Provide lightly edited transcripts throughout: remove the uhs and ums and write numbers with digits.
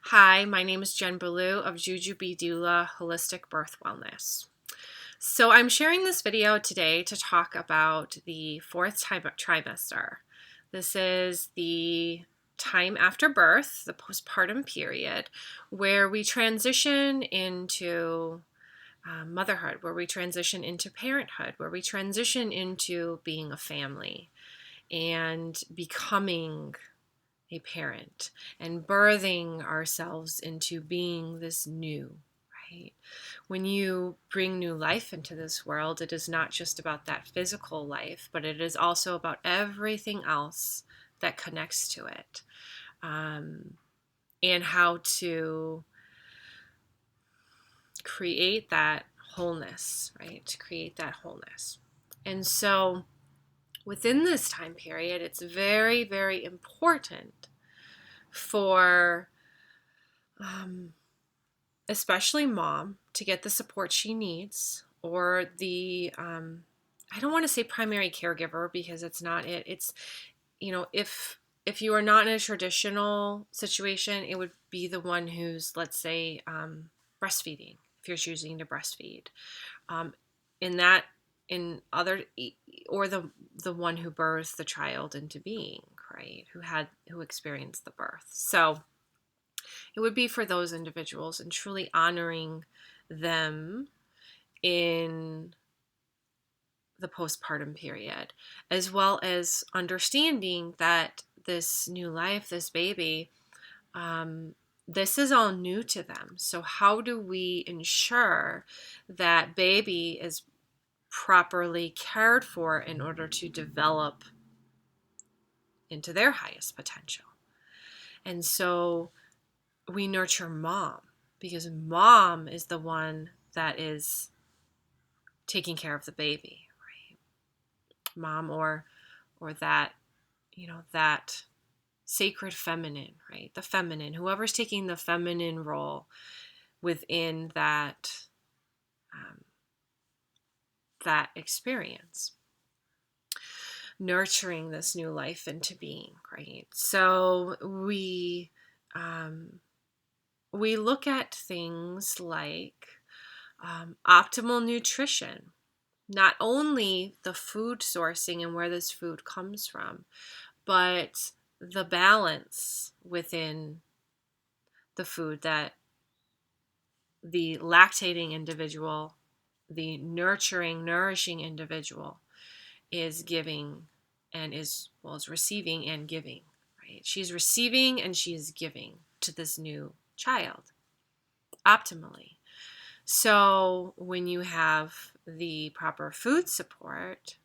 Hi, my name is Jen Ballou of JuJu'be Doula Holistic Birth Wellness. So I'm sharing this video today to talk about the fourth trimester. This is the time after birth, the postpartum period, where we transition into motherhood, where we transition into parenthood, where we transition into being a family and becoming a parent and birthing ourselves into being this new, right? When you bring new life into this world, it is not just about that physical life, but it is also about everything else that connects to it, and how to create that wholeness, right? To create that wholeness. And so within this time period, it's very, very important for especially mom to get the support she needs, or the I don't want to say primary caregiver because it's not it. It's, if you are not in a traditional situation, it would be the one who's, let's say, breastfeeding, if you're choosing to breastfeed, um, in that in other, or the one who birthed the child into being, right, who experienced the birth. So it would be for those individuals and truly honoring them in the postpartum period, as well as understanding that this new life, this baby, this is all new to them. So how do we ensure that baby is properly cared for in order to develop into their highest potential? And so we nurture mom, because mom is the one that is taking care of the baby, right? Mom, or that, that sacred feminine, right? The feminine, whoever's taking the feminine role within that experience, nurturing this new life into being, right? So we look at things like optimal nutrition, not only the food sourcing and where this food comes from, but the balance within the food that the lactating individual, the nourishing individual is giving, and is receiving and giving, right? She's receiving and she is giving to this new child optimally. So when you have the proper food support,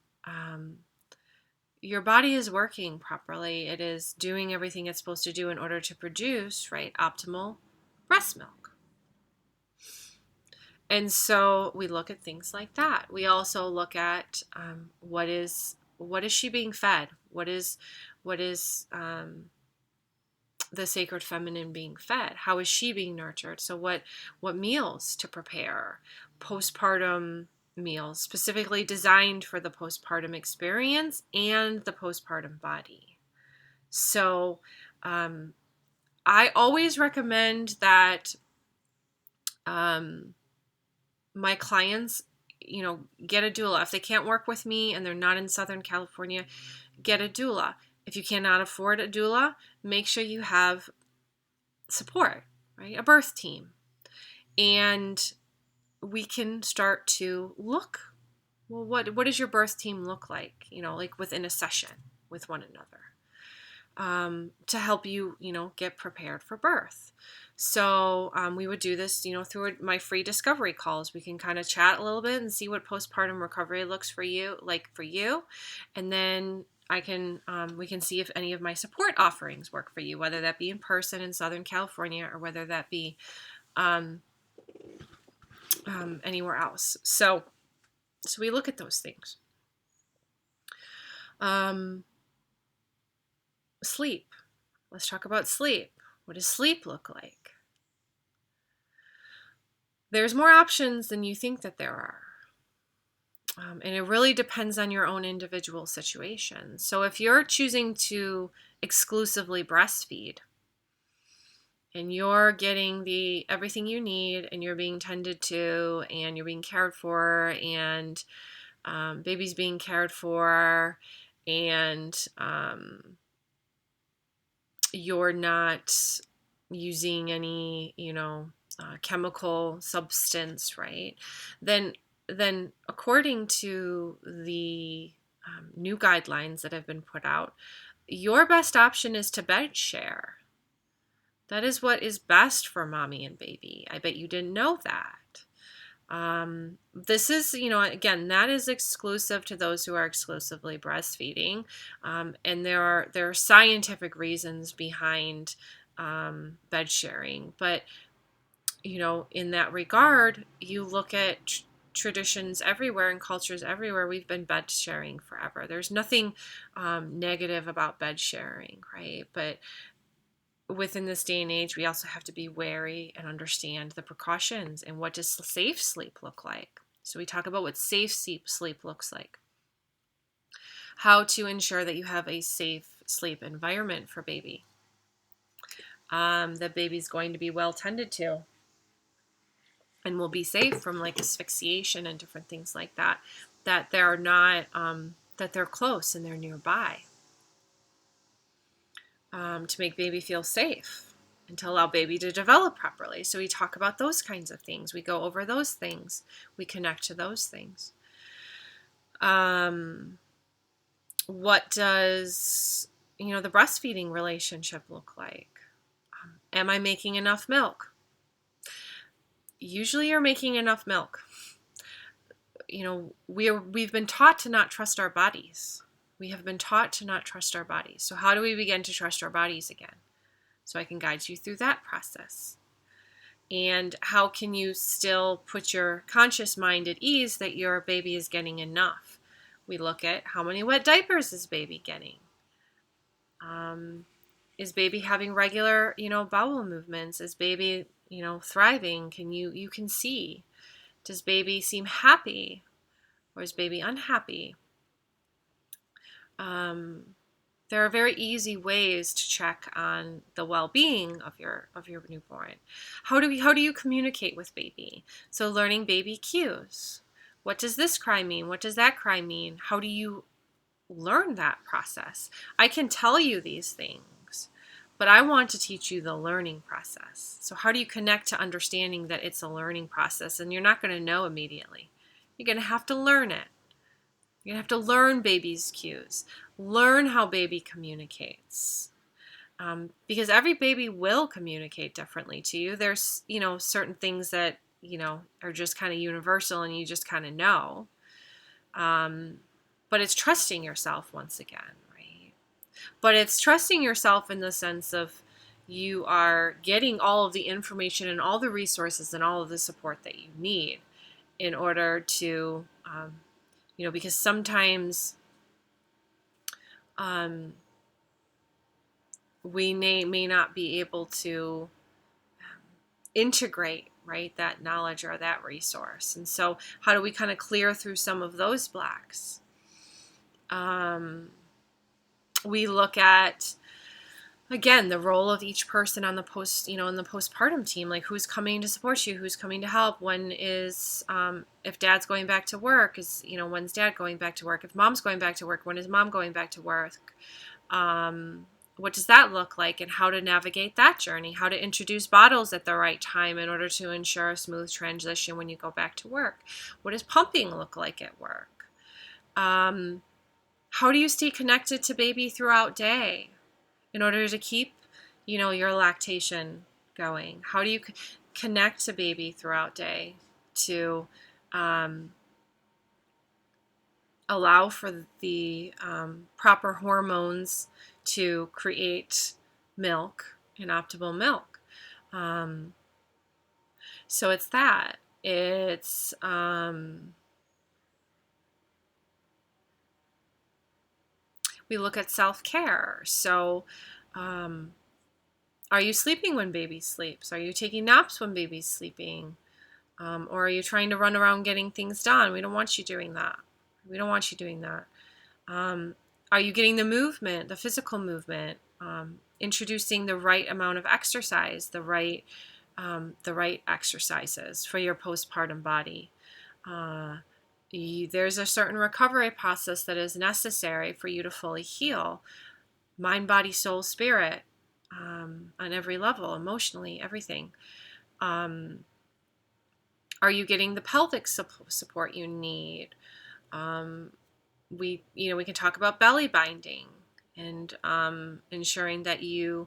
your body is working properly. It is doing everything it's supposed to do in order to produce, right, optimal breast milk. And so we look at things like that. We also look at what is she being fed? What is the sacred feminine being fed? How is she being nurtured? So what meals to prepare? Postpartum meals specifically designed for the postpartum experience and the postpartum body. So I always recommend that my clients, get a doula. If they can't work with me and they're not in Southern California, get a doula. If you cannot afford a doula, make sure you have support, right? A birth team. And we can start to look, well, what does your birth team look like, like within a session with one another, to help you, get prepared for birth. So we would do this, through my free discovery calls. We can kind of chat a little bit and see what postpartum recovery looks for you, and then we can see if any of my support offerings work for you, whether that be in person in Southern California or whether that be anywhere else. So we look at those things. Sleep. Let's talk about sleep. What does sleep look like? There's more options than you think that there are. And it really depends on your own individual situation. So if you're choosing to exclusively breastfeed and you're getting everything you need, and you're being tended to, and you're being cared for, and baby's being cared for, and you're not using any, chemical substance, right? Then according to the new guidelines that have been put out, your best option is to bed share. That is what is best for mommy and baby. I bet you didn't know that. This is, again, that is exclusive to those who are exclusively breastfeeding. And there are scientific reasons behind bed sharing. But, in that regard, you look at traditions everywhere and cultures everywhere. We've been bed sharing forever. There's nothing negative about bed sharing, right? But within this day and age, we also have to be wary and understand the precautions and what does safe sleep look like. So we talk about what safe sleep looks like, how to ensure that you have a safe sleep environment for baby, that baby's going to be well tended to and will be safe from like asphyxiation and different things like that, that they're not, that they're close and they're nearby, to make baby feel safe and to allow baby to develop properly. So we talk about those kinds of things. We go over those things. We connect to those things. What does, the breastfeeding relationship look like? Am I making enough milk? Usually you're making enough milk. We've been taught to not trust our bodies. We have been taught to not trust our bodies. So how do we begin to trust our bodies again? So I can guide you through that process. And how can you still put your conscious mind at ease that your baby is getting enough? We look at how many wet diapers is baby getting? Is baby having regular, bowel movements? Is baby, thriving? You can see. Does baby seem happy? Or is baby unhappy? There are very easy ways to check on the well-being of your newborn. How do you communicate with baby? So learning baby cues. What does this cry mean? What does that cry mean? How do you learn that process? I can tell you these things, but I want to teach you the learning process. So how do you connect to understanding that it's a learning process, and you're not going to know immediately. You're going to have to learn it. You're going to have to learn baby's cues. Learn how baby communicates. Because every baby will communicate differently to you. There's, certain things that, are just kind of universal and you just kind of know. But it's trusting yourself once again, right? But it's trusting yourself in the sense of you are getting all of the information and all the resources and all of the support that you need in order to, because sometimes we may not be able to integrate, right, that knowledge or that resource. And so how do we kind of clear through some of those blocks? We look at, again, the role of each person on the in the postpartum team, like who's coming to support you, who's coming to help, when is, if dad's going back to work, when's dad going back to work? If mom's going back to work, when is mom going back to work? What does that look like, and how to navigate that journey, how to introduce bottles at the right time in order to ensure a smooth transition when you go back to work? What does pumping look like at work? How do you stay connected to baby throughout day in order to keep, your lactation going? How do you connect to baby throughout day to allow for the proper hormones to create milk and optimal milk? So it's that. It's we look at self-care. So are you sleeping when baby sleeps? Are you taking naps when baby's sleeping? Or are you trying to run around getting things done? We don't want you doing that. We don't want you doing that. Are you getting the movement, the physical movement? introducing the right amount of exercise, the right exercises for your postpartum body. There's a certain recovery process that is necessary for you to fully heal, mind, body, soul, spirit, on every level, emotionally, everything. Are you getting the pelvic support you need? We can talk about belly binding and ensuring that you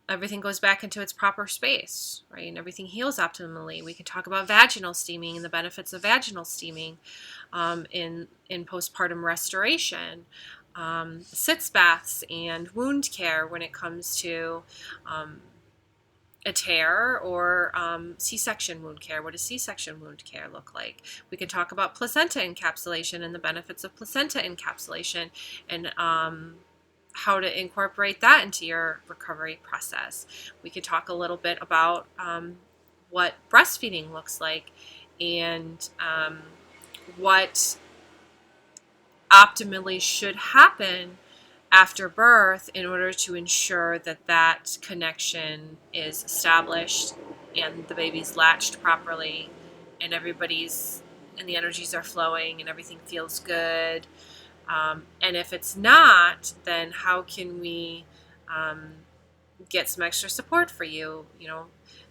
everything goes back into its proper space, right? And everything heals optimally. We can talk about vaginal steaming and the benefits of vaginal steaming in postpartum restoration, sitz baths and wound care when it comes to a tear or C-section wound care. What does C-section wound care look like? We can talk about placenta encapsulation and the benefits of placenta encapsulation and how to incorporate that into your recovery process. We could talk a little bit about what breastfeeding looks like and what optimally should happen after birth in order to ensure that that connection is established and the baby's latched properly and the energies are flowing and everything feels good. And if it's not, then how can we get some extra support for you?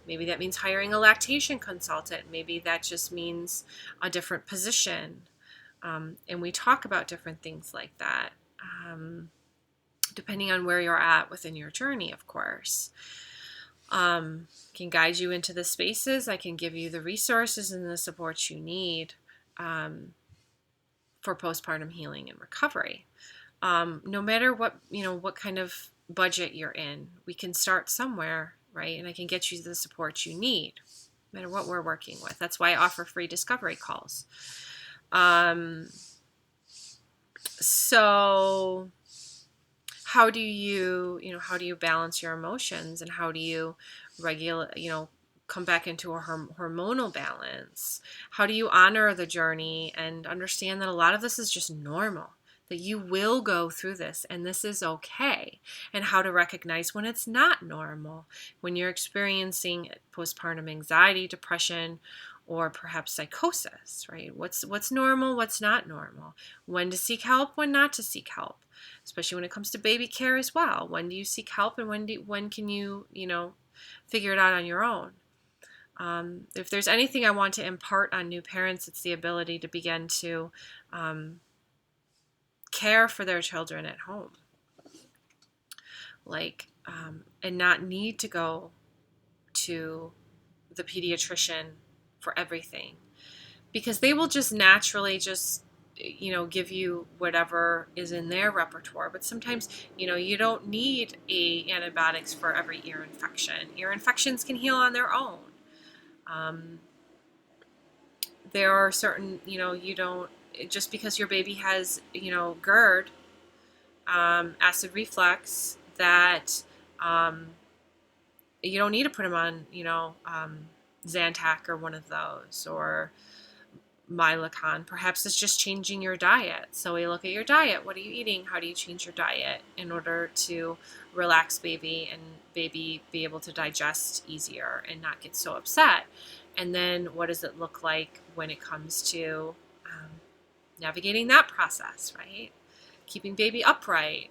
Maybe that means hiring a lactation consultant. Maybe that just means a different position. And we talk about different things like that. Depending on where you're at within your journey, of course. Can guide you into the spaces. I can give you the resources and the support you need for postpartum healing and recovery. No matter what kind of budget you're in, we can start somewhere, right? And I can get you the support you need, no matter what we're working with. That's why I offer free discovery calls. So how do you balance your emotions, and how do you regulate, come back into a hormonal balance? How do you honor the journey and understand that a lot of this is just normal, that you will go through this and this is okay, and how to recognize when it's not normal, when you're experiencing postpartum anxiety, depression, or perhaps psychosis, right? What's normal, what's not normal, when to seek help, when not to seek help, especially when it comes to baby care as well. When do you seek help, and when can you figure it out on your own? If there's anything I want to impart on new parents, it's the ability to begin to care for their children at home, and not need to go to the pediatrician for everything, because they will just naturally give you whatever is in their repertoire. But sometimes, you don't need antibiotics for every ear infection. Ear infections can heal on their own. There are certain, you don't, just because your baby has, GERD, acid reflux, that you don't need to put them on, Zantac or one of those, or Mylicon. Perhaps it's just changing your diet. So we look at your diet. What are you eating? How do you change your diet in order to relax baby and baby be able to digest easier and not get so upset? And then what does it look like when it comes to navigating that process, right? Keeping baby upright,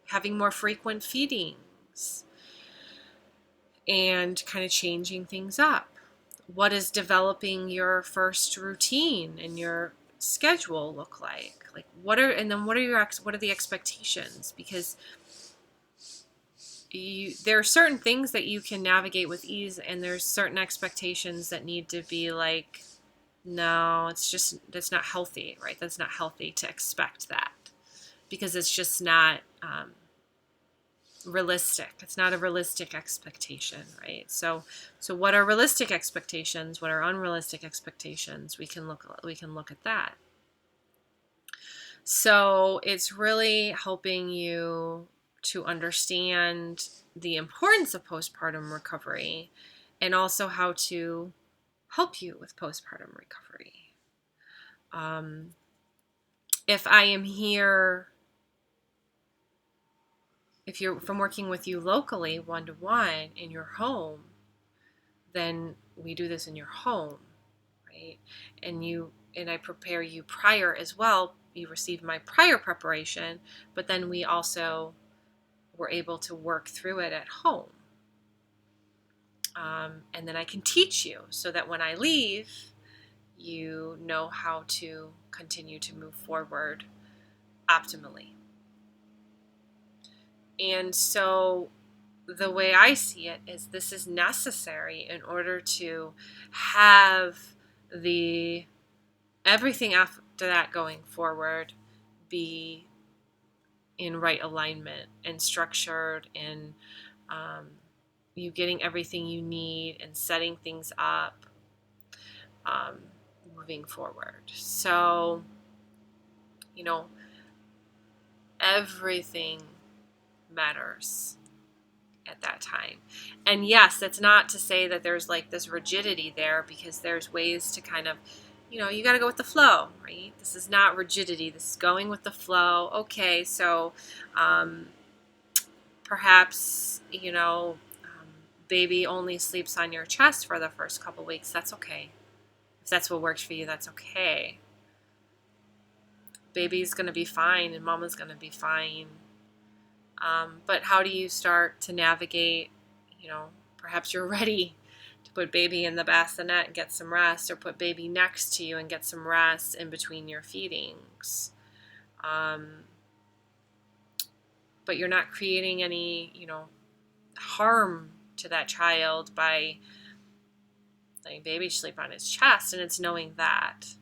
having more frequent feedings, and kind of changing things up. What does developing your first routine and your schedule look like? What are the expectations? Because there are certain things that you can navigate with ease, and there's certain expectations that need to be no, that's not healthy, right? That's not healthy to expect that, because it's just not realistic. It's not a realistic expectation, right? So what are realistic expectations? What are unrealistic expectations? We can look at that. So it's really helping you to understand the importance of postpartum recovery, and also how to help you with postpartum recovery. If I am here if I'm working with you locally, one-to-one in your home, then we do this in your home, right? And I prepare you prior as well. You receive my prior preparation, but then we also were able to work through it at home. And then I can teach you so that when I leave, you know how to continue to move forward optimally. And so the way I see it is this is necessary in order to have the everything after that going forward be in right alignment and structured, and you getting everything you need and setting things up, moving forward. So, everything matters at that time. And yes, that's not to say that there's like this rigidity there, because there's ways to kind of, you got to go with the flow, right? This is not rigidity. This is going with the flow. Okay, so perhaps, baby only sleeps on your chest for the first couple weeks. That's okay. If that's what works for you, that's okay. Baby's going to be fine and mama's going to be fine. But how do you start to navigate, perhaps you're ready to put baby in the bassinet and get some rest, or put baby next to you and get some rest in between your feedings. But you're not creating any, harm to that child by letting baby sleep on his chest. And it's knowing that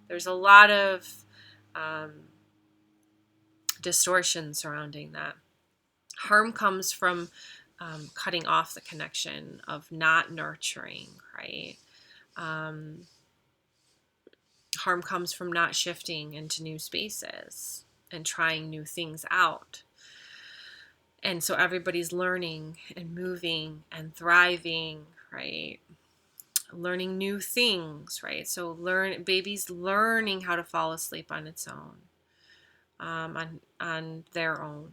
there's a lot of distortion surrounding that. Harm comes from cutting off the connection, of not nurturing, right? Harm comes from not shifting into new spaces and trying new things out. And so everybody's learning and moving and thriving, right? Learning new things, right? So baby's learning how to fall asleep on its own, on their own.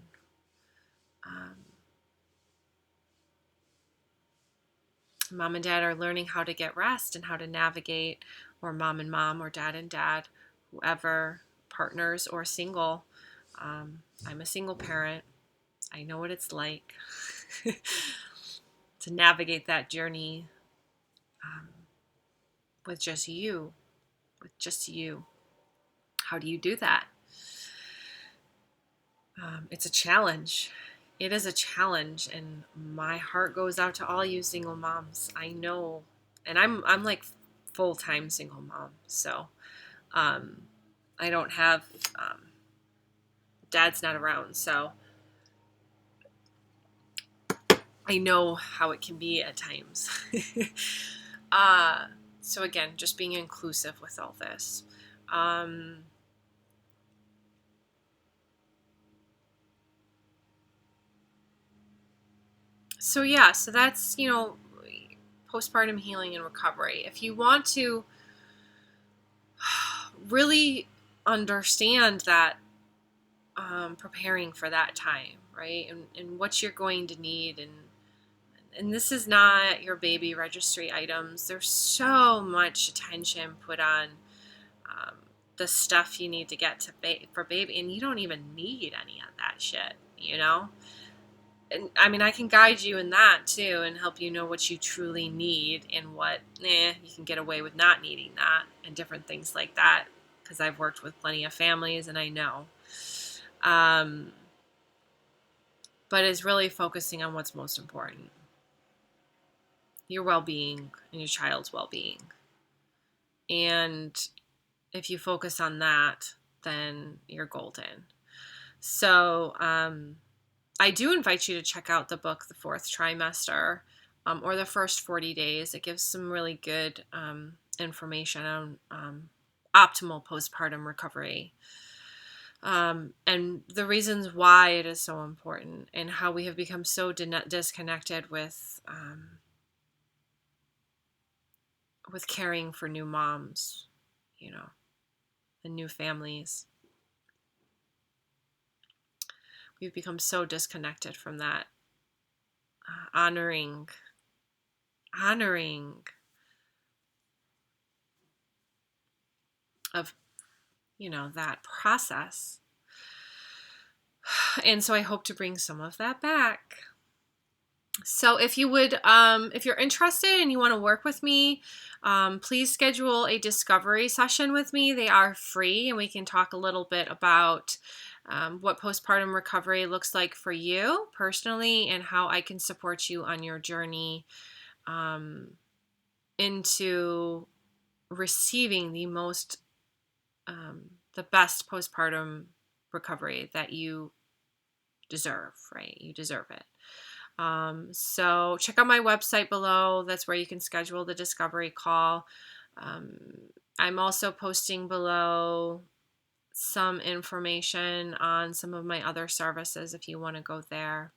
Mom and dad are learning how to get rest and how to navigate, or mom and mom, or dad and dad, whoever, partners or single. I'm a single parent. I know what it's like to navigate that journey with just you. How do you do that? It's a challenge. It is a challenge, and my heart goes out to all you single moms. I know, and I'm like full-time single mom, so I don't have dad's not around, so I know how it can be at times. So again, just being inclusive with all this. So that's, postpartum healing and recovery. If you want to really understand that, preparing for that time, right? And what you're going to need, and this is not your baby registry items. There's so much attention put on the stuff you need to get for baby, and you don't even need any of that shit, And I mean, I can guide you in that too, and help you know what you truly need and what you can get away with not needing that, and different things like that, because I've worked with plenty of families and I know. But it's really focusing on what's most important: your well-being and your child's well-being. And if you focus on that, then you're golden. So I do invite you to check out the book, The Fourth Trimester, or The First 40 Days. It gives some really good information on optimal postpartum recovery. And the reasons why it is so important, and how we have become so disconnected with caring for new moms, and new families. we've become so disconnected from that honoring of, that process. And so I hope to bring some of that back. So if you would, if you're interested and you want to work with me, please schedule a discovery session with me. They are free, and we can talk a little bit about what postpartum recovery looks like for you personally and how I can support you on your journey into receiving the best postpartum recovery that you deserve, right? You deserve it. So check out my website below. That's where you can schedule the discovery call. I'm also posting below some information on some of my other services if you want to go there,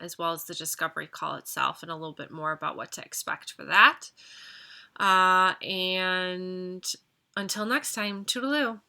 as well as the discovery call itself and a little bit more about what to expect for that. And until next time, toodaloo.